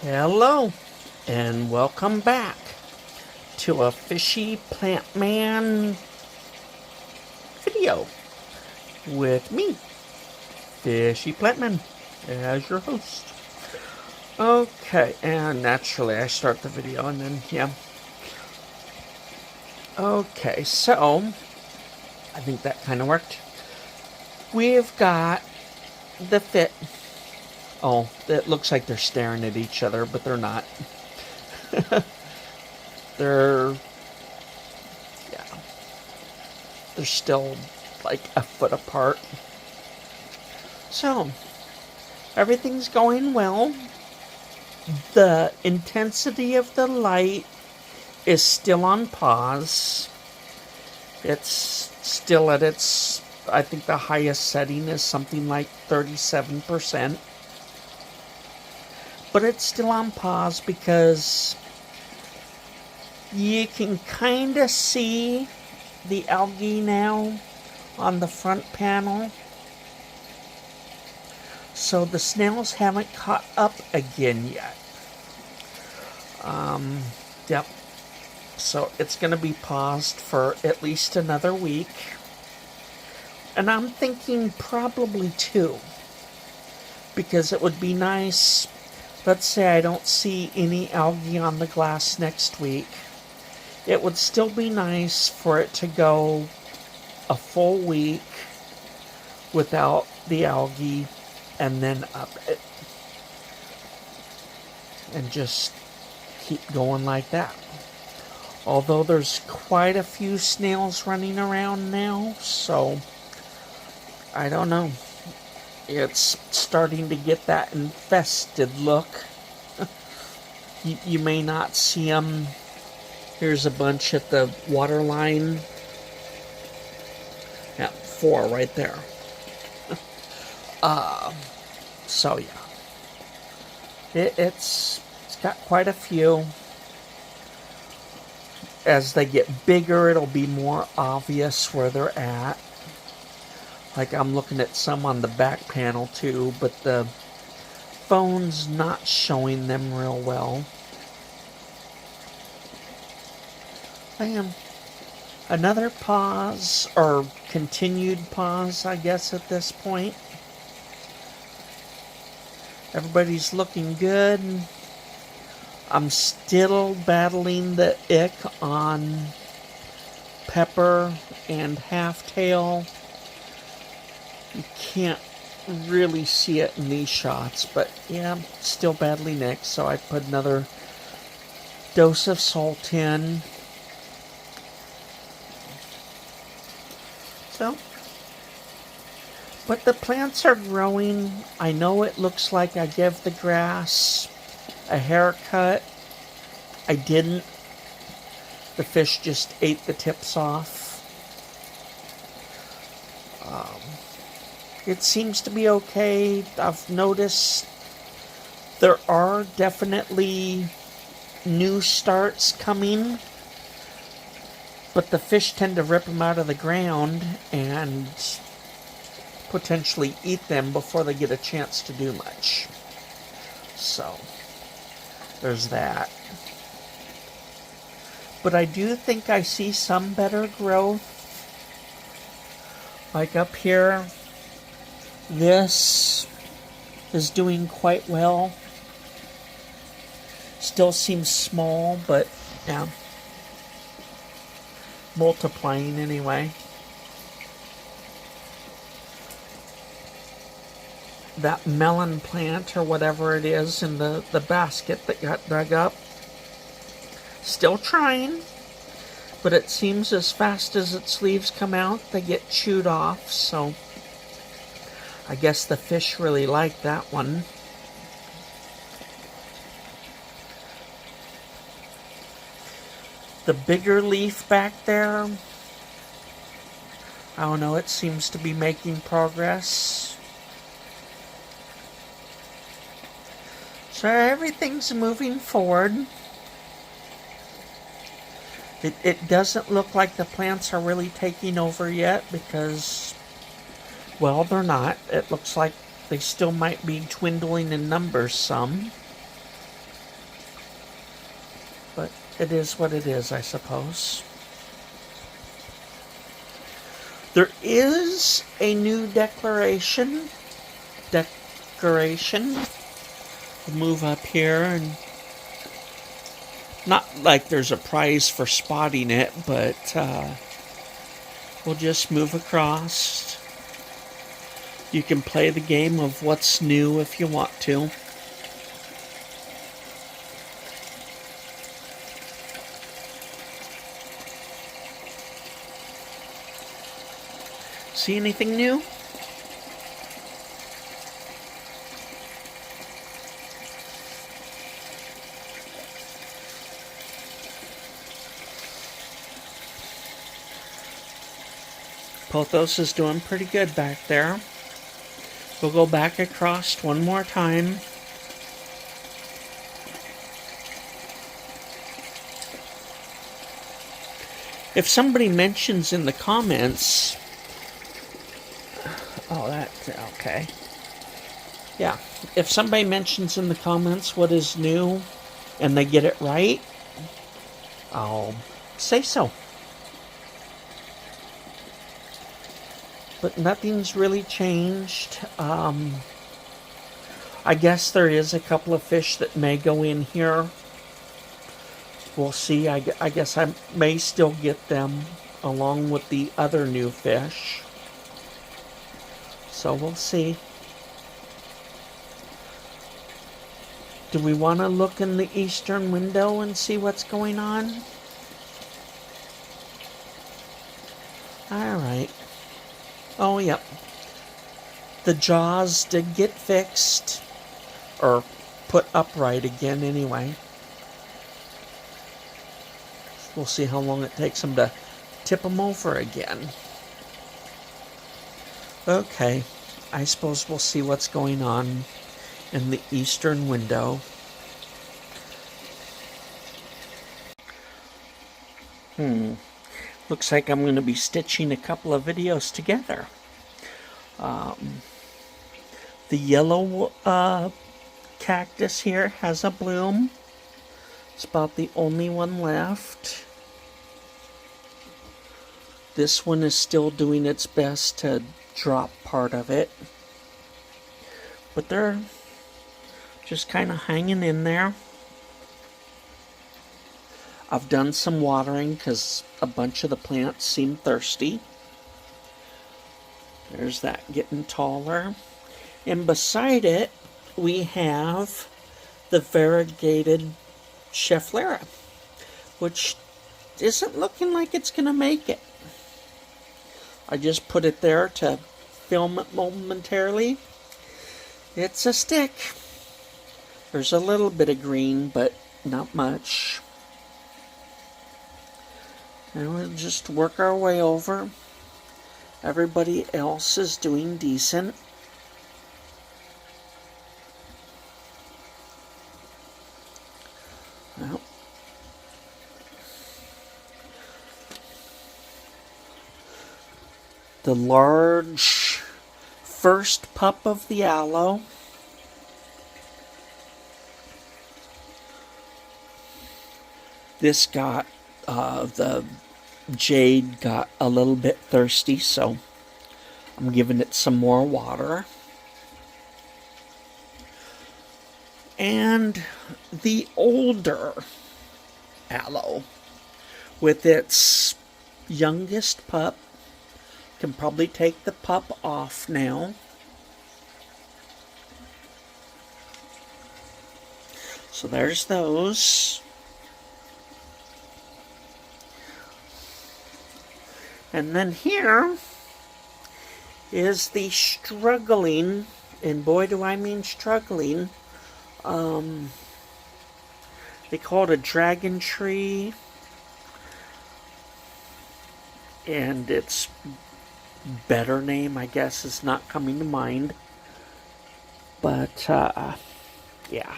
Hello, and welcome back to a Fishy Plant Man video with me, Fishy Plant Man, as your host. Okay, and naturally I start the video and then, yeah. Okay, so, I think that kind of worked. We've got the fit. Oh, it looks like they're staring at each other, but they're not. They're still like a foot apart. So, everything's going well. The intensity of the light is still on pause. It's still at its, I think the highest setting is something like 37%. But it's still on pause because you can kind of see the algae now on the front panel. So the snails haven't caught up again yet. Yep. So it's going to be paused for at least another week. And I'm thinking probably 2. Because it would be nice. Let's say I don't see any algae on the glass next week. It would still be nice for it to go a full week without the algae and then up it. And just keep going like that. Although there's quite a few snails running around now, so I don't know. It's starting to get that infested look. You may not see them. Here's a bunch at the water line. Yeah, 4 right there. So yeah. It's got quite a few. As they get bigger, it'll be more obvious where they're at. Like I'm looking at some on the back panel too, but the phone's not showing them real well. Bam. Another pause, or continued pause, I guess, at this point. Everybody's looking good. I'm still battling the ick on Pepper and Halftail. You can't really see it in these shots, but yeah, I'm still battling ick, so I put another dose of salt in. So, but the plants are growing. I know it looks like I give the grass a haircut. I didn't. The fish just ate the tips off. It seems to be okay. I've noticed there are definitely new starts coming, but the fish tend to rip them out of the ground and potentially eat them before they get a chance to do much. So, there's that. But I do think I see some better growth. Like up here, this is doing quite well. Still seems small, but yeah. Multiplying anyway. That melon plant or whatever it is in the basket that got dug up. Still trying, but it seems as fast as its leaves come out, they get chewed off, so I guess the fish really like that one. The bigger leaf back there, I don't know, it seems to be making progress. So everything's moving forward. It doesn't look like the plants are really taking over yet because, well, they're not. It looks like they still might be dwindling in numbers some. it is what it is, I suppose. There is a new decoration. We'll move up here, and not like there's a prize for spotting it, but we'll just move across. You can play the game of what's new if you want to. See anything new? Pothos is doing pretty good back there. We'll go back across one more time. If somebody mentions in the comments... Oh, that's okay. Yeah, if somebody mentions in the comments what is new and they get it right, I'll say so. But nothing's really changed. I guess there is a couple of fish that may go in here. We'll see. I guess I may still get them along with the other new fish. So we'll see. Do we want to look in the eastern window and see what's going on? Alright. Oh, yep. The jaws did get fixed. Or put upright again anyway. We'll see how long it takes them to tip them over again. Okay. I suppose we'll see what's going on in the eastern window. Looks like I'm going to be stitching a couple of videos together. The yellow cactus here has a bloom. It's about the only one left. This one is still doing its best to drop part of it. But they're just kind of hanging in there. I've done some watering because a bunch of the plants seem thirsty. There's that getting taller. And beside it, we have the variegated Schefflera, which isn't looking like it's going to make it. I just put it there to film it momentarily. It's a stick. There's a little bit of green, but not much. And we'll just work our way over. Everybody else is doing decent. Well, the large first pup of the aloe. This got, the jade got a little bit thirsty, so I'm giving it some more water. And the older aloe, with its youngest pup, can probably take the pup off now. So there's those. And then here is the struggling, and boy do I mean struggling, they call it a dragon tree, and its better name, I guess, is not coming to mind. But, yeah.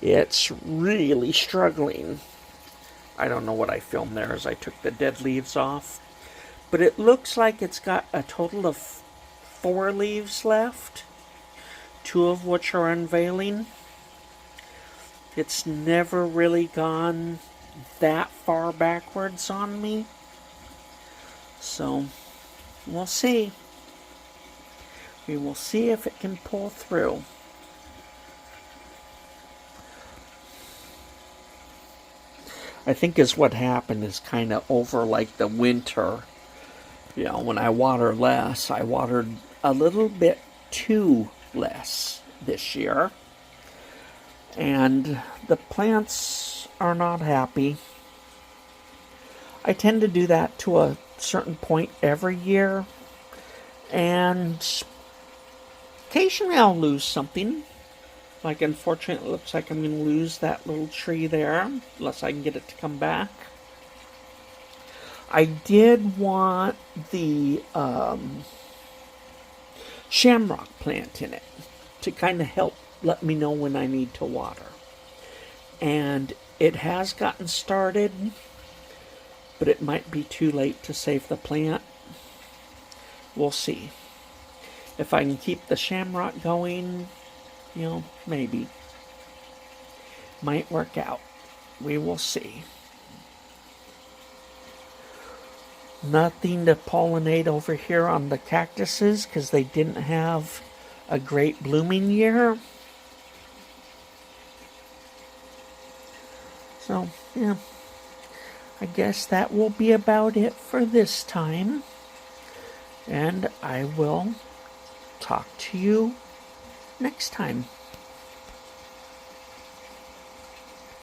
It's really struggling. I don't know what I filmed there as I took the dead leaves off. But it looks like it's got a total of 4 leaves left. 2 of which are unveiling. It's never really gone that far backwards on me. So, we'll see. We will see if it can pull through. I think is what happened is kind of over like the winter. You know, when I water less, I watered a little bit too less this year. And the plants are not happy. I tend to do that to a certain point every year. And occasionally I'll lose something. Like, unfortunately, it looks like I'm going to lose that little tree there, unless I can get it to come back. I did want the shamrock plant in it to kind of help let me know when I need to water. And it has gotten started, but it might be too late to save the plant. We'll see. If I can keep the shamrock going, you know, maybe. Might work out. We will see. Nothing to pollinate over here on the cactuses because they didn't have a great blooming year. So, yeah. I guess that will be about it for this time. And I will talk to you next time.